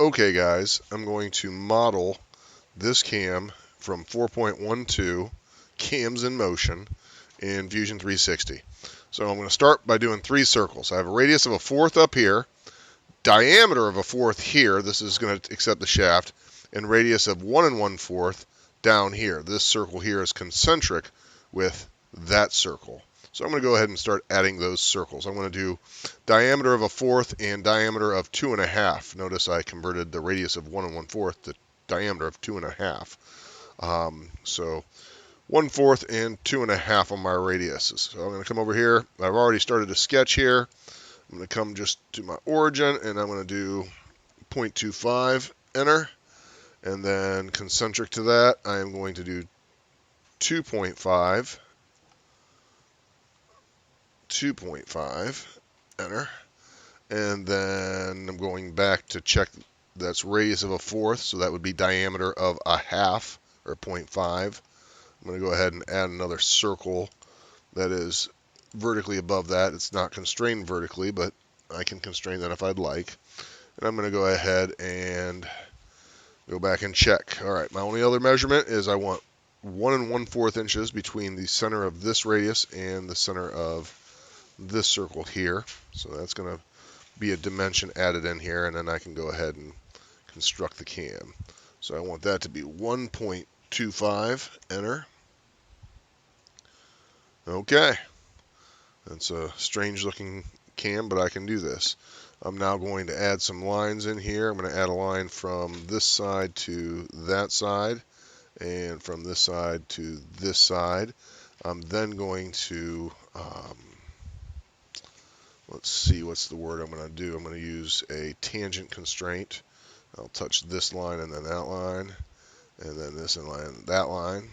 Okay guys, I'm going to model this cam from 4.12 cams in motion in Fusion 360. So I'm going to start by doing 3 circles. I have a radius of 1/4 up here, diameter of 1/4 here, this is going to accept the shaft, and radius of 1 1/4 down here. This circle here is concentric with that circle. So I'm going to go ahead and start adding those circles. I'm going to do diameter of 1/4 and diameter of 2 1/2. Notice I converted the radius of 1 1/4 to diameter of 2 1/2. So 1/4 and 2 1/2 on my radiuses. So I'm going to come over here. I've already started a sketch here. I'm going to come just to my origin, and I'm going to do 0.25, enter. And then concentric to that, I am going to do 2.5, 2.5, enter. And then I'm going back to check that's radius of 1/4, so that would be diameter of 1/2, or 0.5. I'm going to go ahead and add another circle that is vertically above that. It's not constrained vertically, but I can constrain that if I'd like. And I'm going to go ahead and go back and check. All right, my only other measurement is I want 1 1/4 inches between the center of this radius and the center of this circle here. So that's going to be a dimension added in here, and then I can go ahead and construct the cam. So I want that to be 1.25, enter. Okay, that's a strange looking cam, but I can do this. I'm now going to add some lines in here. I'm going to add a line from this side to that side, and from this side to this side. I'm then going to, let's see, what's the word I'm going to do? I'm going to use a tangent constraint. I'll touch this line and then that line, and then this line and that line.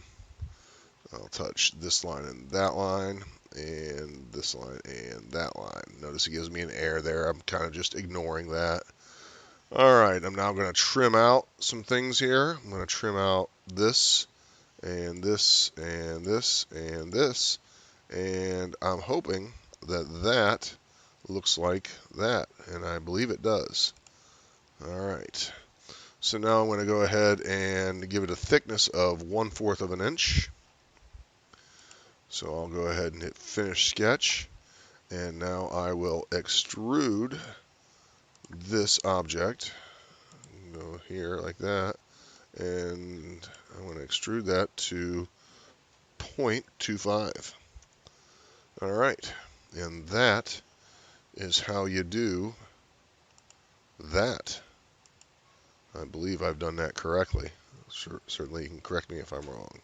I'll touch this line and that line, and this line and that line. Notice it gives me an error there. I'm kind of just ignoring that. Alright, I'm now going to trim out some things here. I'm going to trim out this, and this, and this, and this. And I'm hoping that that looks like that, and I believe it does. Alright, so now I'm going to go ahead and give it a thickness of 1/4 of an inch. So I'll go ahead and hit Finish Sketch, and now I will extrude this object. Go here like that, and I'm going to extrude that to 0.25. All right, and that is how you do that. I believe I've done that correctly. Certainly you can correct me if I'm wrong.